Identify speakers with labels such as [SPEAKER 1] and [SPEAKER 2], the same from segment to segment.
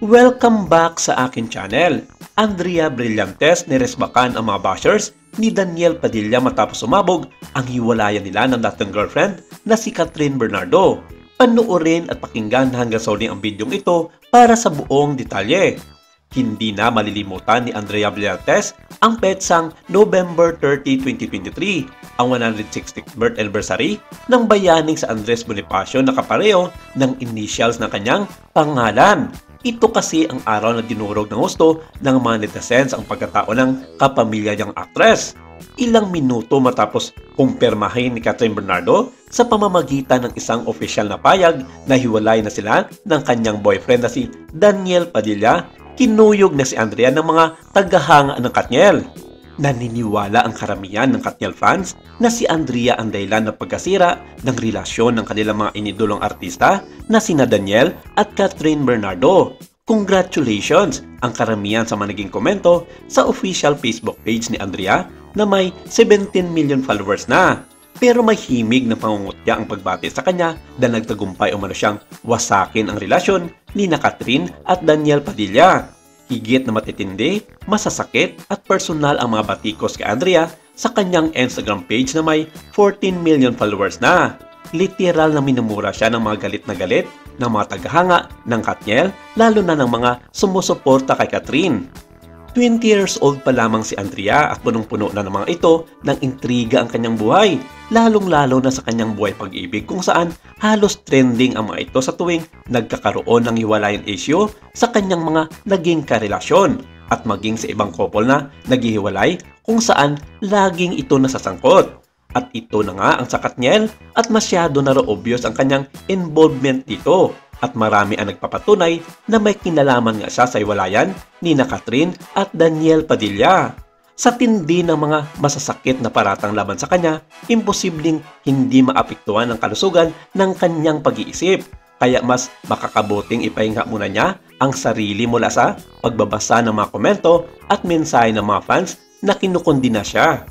[SPEAKER 1] Welcome back sa akin channel. Andrea Brillantes niresbakan ang mga bashers ni Daniel Padilla matapos sumabog ang hiwalayan nila ng dating girlfriend na si Catherine Bernardo. Panoorin at pakinggan hanggang sa huli ang bidyong ito para sa buong detalye. Hindi na malilimutan ni Andrea Brillantes ang petsang November 30, 2023, ang 160th birth anniversary ng bayaning sa Andres Bonifacio na kapareho ng initials ng kanyang pangalan. Ito kasi ang araw na dinurog ng gusto ng mga netizens ang pagkatao ng kapamilya niyang actress. Ilang minuto matapos kumpirmahin ni Catherine Bernardo sa pamamagitan ng isang opisyal na payag na hiwalay na sila ng kanyang boyfriend na si Daniel Padilla, kinuyog na si Andrea ng mga tagahanga ng Katniel. Naniniwala ang karamihan ng Katniel fans na si Andrea ang dahilan ng pagkasira ng relasyon ng kanilang mga inidolong artista na sina Daniel at Catherine Bernardo. Congratulations ang karamihan sa mga naging komento sa official Facebook page ni Andrea na may 17 million followers na. Pero may himig na pangungutya ang pagbati sa kanya dahil nagtagumpay umano siyang wasakin ang relasyon ni Catherine at Daniel Padilla. Higit na matitindi, masasakit at personal ang mga batikos kay Andrea sa kanyang Instagram page na may 14 million followers na. Literal na minumura siya ng mga galit na galit ng mga tagahanga ng Katniel, lalo na ng mga sumusuporta kay Catherine. 20 years old pa lamang si Andrea at punong-puno na ng mga ito ng intriga ang kanyang buhay, lalong-lalo na sa kanyang buhay pag-ibig kung saan halos trending ang mga ito sa tuwing nagkakaroon ng hiwalayan issue sa kanyang mga naging karelasyon at maging sa ibang couple na naghihiwalay kung saan laging ito nasasangkot. At ito na nga ang sa Katniel at masyado na obvious ang kanyang involvement dito. At marami ang nagpapatunay na may kinalaman nga siya sa hiwalayan ni Catherine at Daniel Padilla. Sa tindi ng mga masasakit na paratang laban sa kanya, imposibleng hindi maapektuhan ang kalusugan ng kanyang pag-iisip. Kaya mas makakabuting ipahinga muna niya ang sarili mula sa pagbabasa ng mga komento at mensahe ng mga fans na kinukondina siya.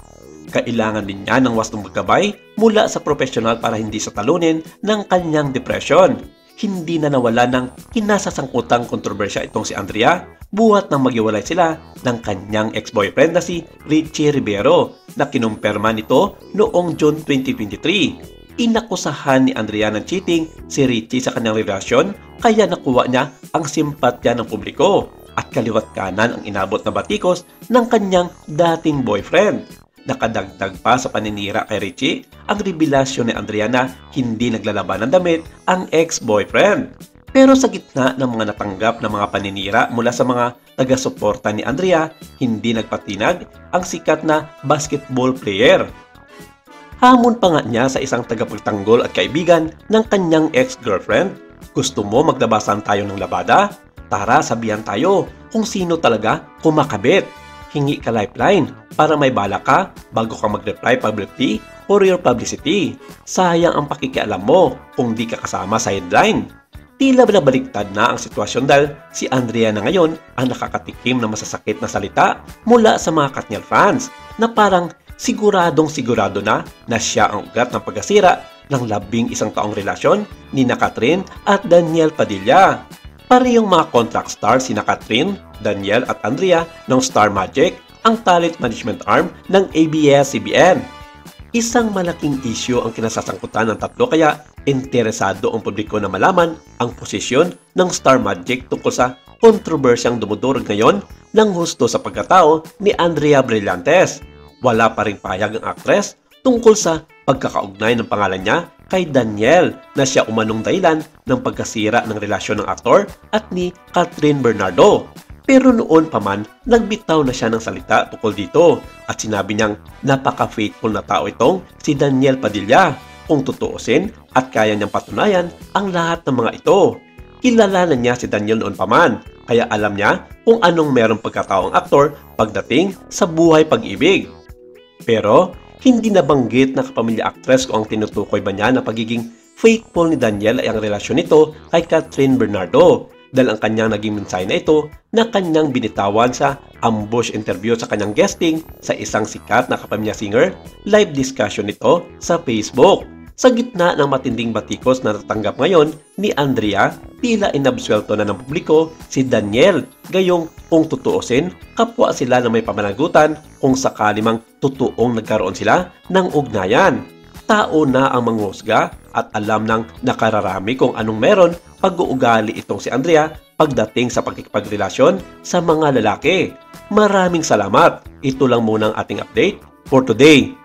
[SPEAKER 1] Kailangan din niya ng wastong magkabay mula sa profesional para hindi sa talunin ng kanyang depression. Hindi na nawala ng kinasasangkutang kontrobersya itong si Andrea buhat nang maghiwalay sila ng kanyang ex-boyfriend na si Richie Rivero na kinumpirma nito noong June 2023. Inakusahan ni Andrea ng cheating si Richie sa kanyang relasyon kaya nakuha niya ang simpatya ng publiko at kaliwat kanan ang inabot na batikos ng kanyang dating boyfriend. Nakadagdag pa sa paninira kay Richie ang revelasyon ni Andrea na hindi naglalaban ng damit ang ex-boyfriend. Pero sa gitna ng mga natanggap na mga paninira mula sa mga taga-suporta ni Andrea, hindi nagpatinag ang sikat na basketball player. Hamon pa nga niya sa isang tagapagtanggol at kaibigan ng kanyang ex-girlfriend, "Gusto mo maglabasan tayo ng labada? Tara, sabihan tayo kung sino talaga kumakabit. Hingi ka lifeline para may bala ka bago ka mag-reply publicly for your publicity. Sayang ang pakikialam mo kung di ka kasama sa headline." Tila nabaliktad na ang sitwasyon dahil si Andrea na ngayon ang nakakatikim na masasakit na salita mula sa mga Katniel fans na parang sigurado na siya ang ugat ng pagkasira ng 11 taong relasyon ni Catherine at Daniel Padilla. Parehong mga contract stars sina Catherine, Daniel at Andrea ng Star Magic, ang talent management arm ng ABS-CBN. Isang malaking issue ang kinasasangkutan ng tatlo kaya interesado ang publiko na malaman ang posisyon ng Star Magic tungkol sa kontrobersyang dumudurog ngayon ng husto sa pagkatao ni Andrea Brillantes. Wala pa ring pahayag ang actress tungkol sa pagkakaugnay ng pangalan niya kay Daniel na siya umanong dahilan ng pagkasira ng relasyon ng aktor at ni Catherine Bernardo. Pero noon pa man, nagbitaw na siya ng salita tungkol dito at sinabi niyang napaka-faithful na tao itong si Daniel Padilla kung tutuusin at kaya niyang patunayan ang lahat ng mga ito. Kilala na niya si Daniel noon pa man, kaya alam niya kung anong merong pagkatao ang aktor pagdating sa buhay pag-ibig. Pero hindi nabanggit na kapamilya actress kung ang tinutukoy ba niya na pagiging faithful ni Daniel ay ang relasyon nito kay Catherine Bernardo dahil ang kanyang naging mensahe na ito na kanyang binitawan sa ambush interview sa kanyang guesting sa isang sikat na kapamilya singer, live discussion nito sa Facebook. Sa gitna ng matinding batikos na natanggap ngayon ni Andrea, tila inabsuelto na ng publiko si Daniel. Gayong kung tutuusin, kapwa sila na may pamanagutan kung sakali mang totoong nagkaroon sila ng ugnayan. Tao na ang manghusga at alam ng nakararami kung anong meron pag-uugali itong si Andrea pagdating sa pagkikipagrelasyon sa mga lalaki. Maraming salamat. Ito lang muna ang ating update for today.